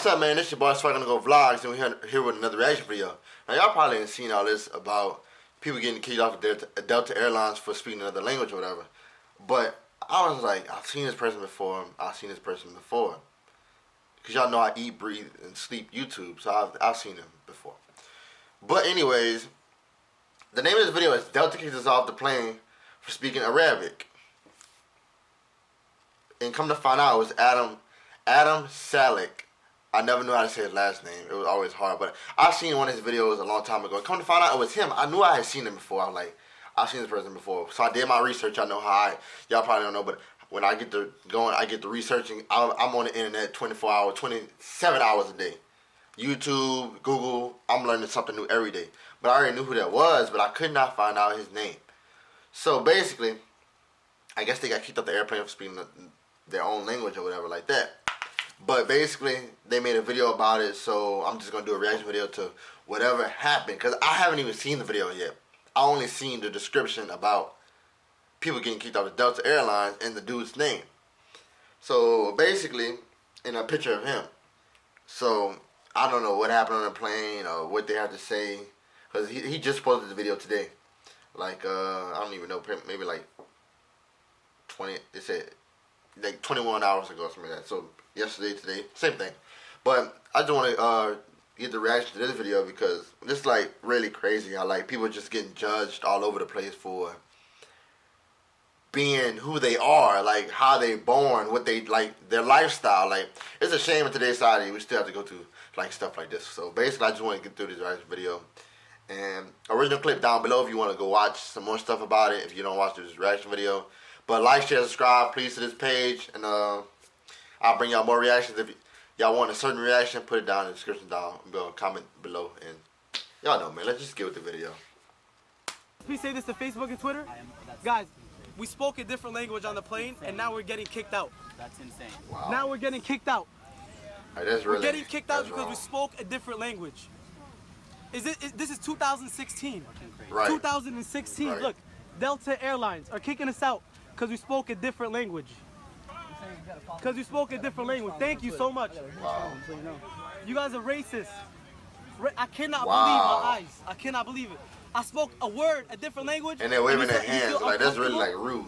What's up, man? This your boy Swag Gonna Go Vlogs, and we're here with another reaction video. Now, y'all probably ain't seen all this about people getting kicked off of Delta Airlines for speaking another language or whatever. But I was like, I've seen this person before. Because y'all know I eat, breathe, and sleep YouTube, so I've seen him before. But anyways, the name of this video is Delta Kicks Us Off the Plane for Speaking Arabic. And come to find out, it was Adam Salik. I never knew how to say his last name. It was always hard, but I've seen one of his videos a long time ago. Come to find out, it was him. I knew I had seen him before. I was like, I've seen this person before. So I did my research. I know how y'all probably don't know, but when I get to going, I get to researching. I'm on the internet 24 hours, 27 hours a day. YouTube, Google, I'm learning something new every day. But I already knew who that was, but I could not find out his name. So basically, I guess they got kicked off the airplane for speaking their own language or whatever like that. But basically, they made a video about it, so I'm just going to do a reaction video to whatever happened. Because I haven't even seen the video yet. I only seen the description about people getting kicked off of Delta Airlines and the dude's name. So basically, in a picture of him. So I don't know what happened on the plane or what they had to say. Because he just posted the video today. Like, I don't even know, maybe like 20, they said like 21 hours ago or something like that. So yesterday, today, same thing. But I just want to get the reaction to this video because it's like really crazy how like people just getting judged all over the place for being who they are, like how they born, what they like, their lifestyle. Like, it's a shame in today's society we still have to go through like stuff like this. So basically, I just want to get through this reaction video. And original clip down below if you want to go watch some more stuff about it. If you don't watch this reaction video, but like, share, subscribe, please, to this page, and I'll bring y'all more reactions. If y'all want a certain reaction, put it down in the description down below, comment below, and y'all know, man. Let's just get with the video. Please say this to Facebook and Twitter. Guys, we spoke a different language on the plane, and now we're getting kicked out. That's insane. Wow. Now we're getting kicked out. Right, that's really, we're getting kicked out because wrong. we spoke a different language. This is 2016. Right. 2016. Right. Look, Delta Airlines are kicking us out because we spoke a different language. Because we spoke a different language. Thank you so much. Wow. You guys are racist. I cannot believe my eyes. I cannot believe it. I spoke a word, a different language. And they're waving their hands. Like, that's really like rude.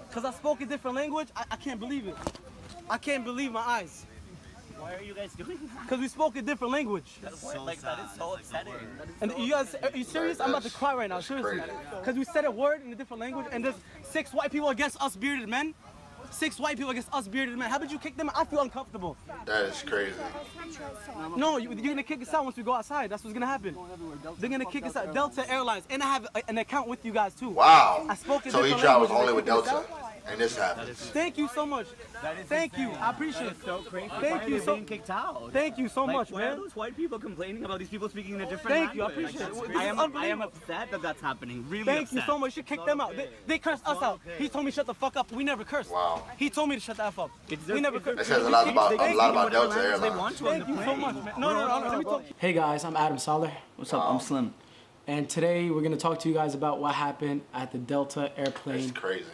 Because I spoke a different language, I can't believe it. I can't believe my eyes. Why are you guys doing that? Because we spoke a different language. That's so like, sad. That is so upsetting. And you guys, are you serious? I'm about to cry right now, seriously. Because we said a word in a different language, and there's 6 white people against us bearded men. 6 white people against us bearded men. How did you kick them? I feel uncomfortable. That is crazy. No, you're going to kick us out once we go outside. That's what's going to happen. They're going to kick us out. Delta Airlines. And I have an account with you guys, too. Wow. I spoke a so he different travels language. only with Delta. And this happens. Thank you so much. Thank you. I appreciate it. So crazy. Thank you so being kicked out. Thank you so much, why man. Are those white people complaining about these people speaking in a different language? language? Thank you. I appreciate it. I am upset that that's happening. Really Thank upset. you so much. You should kick them out. They cursed us out. He told me shut the fuck up. We never cursed. Wow. He told me to shut the F up. We never cursed. That says a lot about Delta Airlines. Thank you so much, man. No. Let me talk. Hey guys, I'm Adam Saleh. What's up? I'm Slim. And today we're gonna talk to you guys about what happened at the Delta airplane. That's crazy.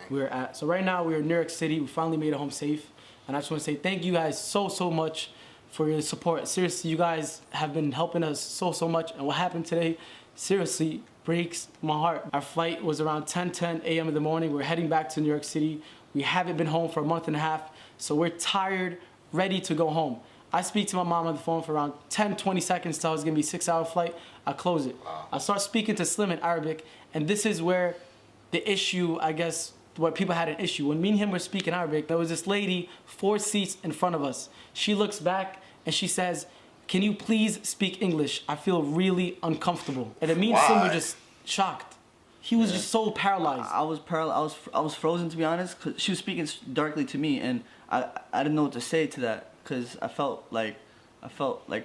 So right now we're in New York City. We finally made it home safe. And I just want to say thank you guys so much for your support. Seriously, you guys have been helping us so much. And what happened today, seriously, breaks my heart. Our flight was around 10 a.m. in the morning. We're heading back to New York City. We haven't been home for a month and a half. So we're tired, ready to go home. I speak to my mom on the phone for around 10-20 seconds till it's gonna be a 6-hour flight. I close it. Wow. I start speaking to Slim in Arabic, and this is where the issue, I guess, where people had an issue. When me and him were speaking Arabic, there was this lady 4 seats in front of us. She looks back and she says, "Can you please speak English? I feel really uncomfortable." And me and Slim were just shocked. He was just so paralyzed. I was paralyzed. I was frozen, to be honest, because she was speaking directly to me, and I didn't know what to say to that. Because I felt like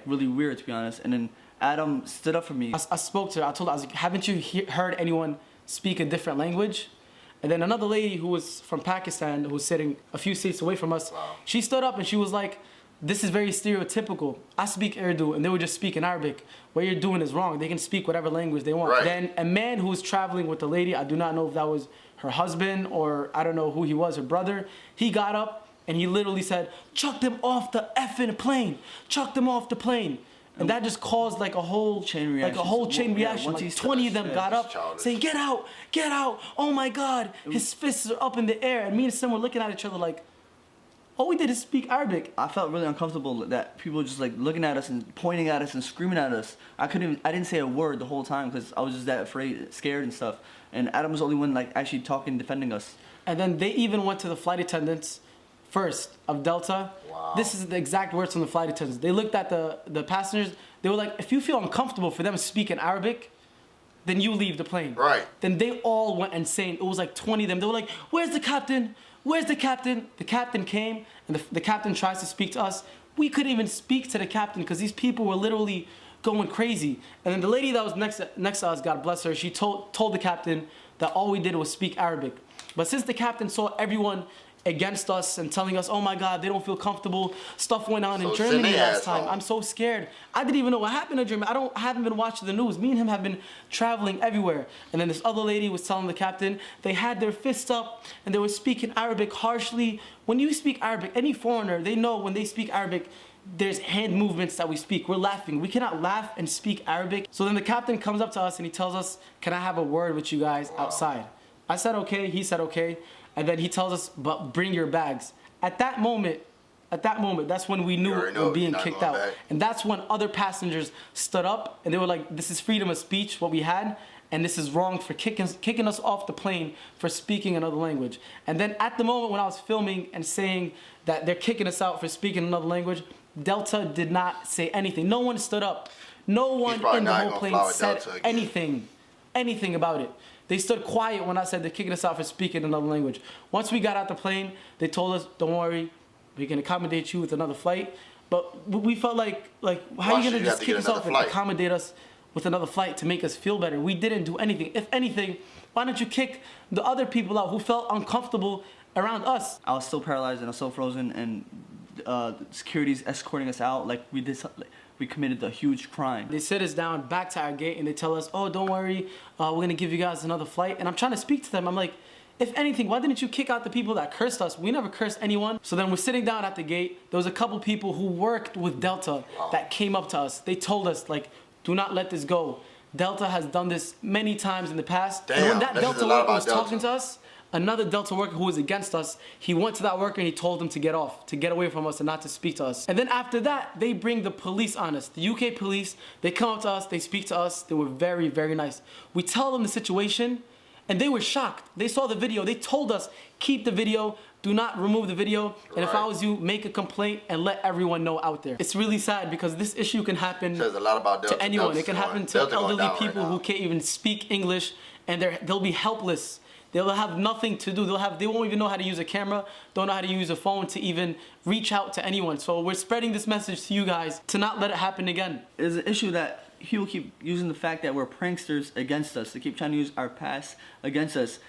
really weird, to be honest. And then Adam stood up for me. I spoke to her. I told her, I was like, "Haven't you heard anyone speak a different language?" And then another lady who was from Pakistan, who was sitting a few seats away from us, she stood up and she was like, "This is very stereotypical. I speak Urdu and they would just speak in Arabic. What you're doing is wrong. They can speak whatever language they want." Right. Then a man who was traveling with the lady, I do not know if that was her husband or I don't know who he was, her brother, he got up and he literally said, "Chuck them off the effing plane. Chuck them off the plane." And that just caused like a whole chain reaction. Once Like 20 of them got up saying, "Get out, get out. Oh my God." His fists are up in the air. And me and Sim were looking at each other like, all we did is speak Arabic. I felt really uncomfortable that people were just like looking at us and pointing at us and screaming at us. I didn't say a word the whole time because I was just that afraid, scared and stuff. And Adam was the only one like actually talking, defending us. And then they even went to the flight attendants first of Delta. Wow. This is the exact words from the flight attendants. They looked at the passengers. They were like, if you feel uncomfortable for them to speak in Arabic, then you leave the plane. Right. Then they all went insane. It was like 20 of them. They were like, "Where's the captain? Where's the captain?" The captain came, and the captain tries to speak to us. We couldn't even speak to the captain because these people were literally going crazy. And then the lady that was next to us, God bless her, she told the captain that all we did was speak Arabic. But since the captain saw everyone against us and telling us, "Oh my God, they don't feel comfortable," stuff went on in Germany last time. I'm so scared. I didn't even know what happened in Germany. I haven't been watching the news. Me and him have been traveling everywhere. And then this other lady was telling the captain they had their fists up and they were speaking Arabic harshly. When you speak Arabic, any foreigner, they know when they speak Arabic, there's hand movements that we speak. We're laughing. We cannot laugh and speak Arabic. So then the captain comes up to us and he tells us, "Can I have a word with you guys outside?" I said okay. He said okay. And then he tells us, "But bring your bags." At that moment, that's when we knew we were being kicked out. And that's when other passengers stood up and they were like, "This is freedom of speech, what we had, and this is wrong for kicking us off the plane for speaking another language." And then at the moment when I was filming and saying that they're kicking us out for speaking another language, Delta did not say anything. No one stood up. No one in the whole plane said anything about it. They stood quiet when I said they're kicking us out for speaking another language. Once we got out the plane, they told us, "Don't worry, we can accommodate you with another flight." But we felt like how are you gonna just kick us off and accommodate us with another flight to make us feel better? We didn't do anything. If anything, why don't you kick the other people out who felt uncomfortable around us? I was still paralyzed and I was so frozen, and security's escorting us out like we did. We committed a huge crime. They sit us down back to our gate and they tell us, "Oh, don't worry, we're gonna give you guys another flight." And I'm trying to speak to them. I'm like, if anything, why didn't you kick out the people that cursed us? We never cursed anyone. So then we're sitting down at the gate. There was a couple people who worked with Delta that came up to us. They told us, like, "Do not let this go. Delta has done this many times in the past." Damn, and when that Delta worker was Delta talking to us, another Delta worker who was against us, he went to that worker and he told him to get off, to get away from us and not to speak to us. And then after that, they bring the police on us. The UK police, they come up to us, they speak to us. They were very, very nice. We tell them the situation and they were shocked. They saw the video. They told us, "Keep the video. Do not remove the video. And if I was you, make a complaint and let everyone know out there." It's really sad because this issue can happen Says a lot about Delta. to anyone. It can happen to elderly people right who can't even speak English and they'll be helpless. They'll have nothing to do. They won't even know how to use a camera, don't know how to use a phone to even reach out to anyone. So we're spreading this message to you guys to not let it happen again. There's an issue that people keep using the fact that we're pranksters against us. They keep trying to use our past against us.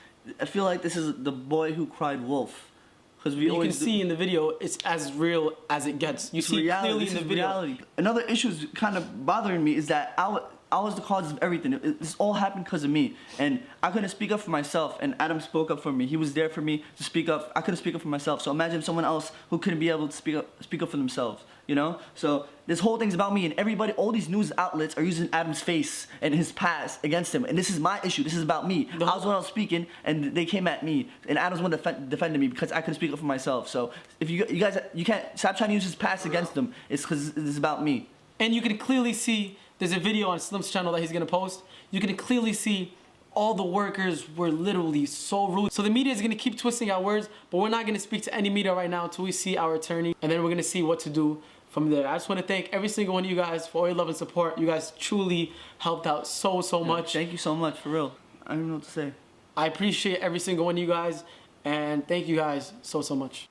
I feel like this is the boy who cried wolf. Because you can see in the video, it's as real as it gets. You see clearly in the video. Reality. Another issue is kind of bothering me is that I was the cause of everything. This all happened because of me. And I couldn't speak up for myself, and Adam spoke up for me. He was there for me to speak up. I couldn't speak up for myself. So imagine someone else who couldn't be able to speak up for themselves, you know? So this whole thing's about me, and everybody, all these news outlets are using Adam's face and his past against him. And this is my issue. This is about me. I was the one I was speaking, and they came at me. And Adam's the one defended me because I couldn't speak up for myself. So if you guys, you can't stop trying to use his past against him. It's because this is about me. And you can clearly see, there's a video on Slim's channel that he's gonna post. You can clearly see all the workers were literally so rude. So the media is gonna keep twisting our words, but we're not gonna speak to any media right now until we see our attorney, and then we're gonna see what to do from there. I just wanna thank every single one of you guys for all your love and support. You guys truly helped out so much. Thank you so much, for real. I don't even know what to say. I appreciate every single one of you guys, and thank you guys so much.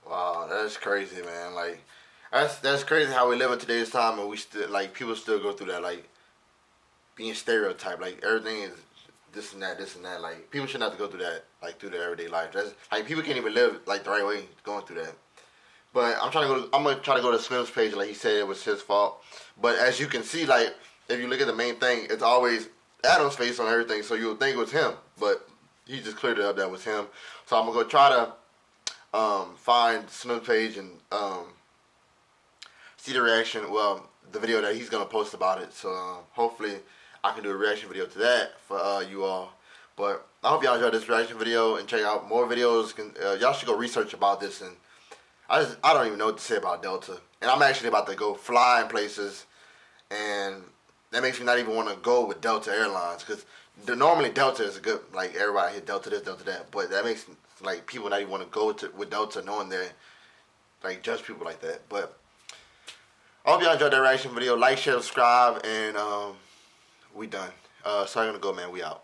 Wow, that's crazy, man. Like, that's crazy how we live in today's time, and we still, like, people still go through that, like, being stereotyped. Like, everything is this and that. Like, people shouldn't have to go through that, like, through their everyday life. That's, like, people can't even live, like, the right way going through that. But I'm gonna try to go to Slim's page. Like he said, it was his fault. But as you can see, like, if you look at the main thing, it's always Adam's face on everything, so you'll think it was him. But he just cleared it up that was him. So I'm gonna go try to find Slim's page and see the reaction. Well, the video that he's gonna post about it. So hopefully I can do a reaction video to that for you all. But I hope y'all enjoyed this reaction video and check out more videos. Y'all should go research about this. And I don't even know what to say about Delta. And I'm actually about to go fly in places, and that makes me not even want to go with Delta Airlines, because normally Delta is a good, like, everybody hit Delta this, Delta that, but that makes like people not even want to go with Delta, knowing they're like judge people like that. But I hope y'all enjoyed that reaction video. Like, share, subscribe, and we done. So I'm gonna go, man. We out.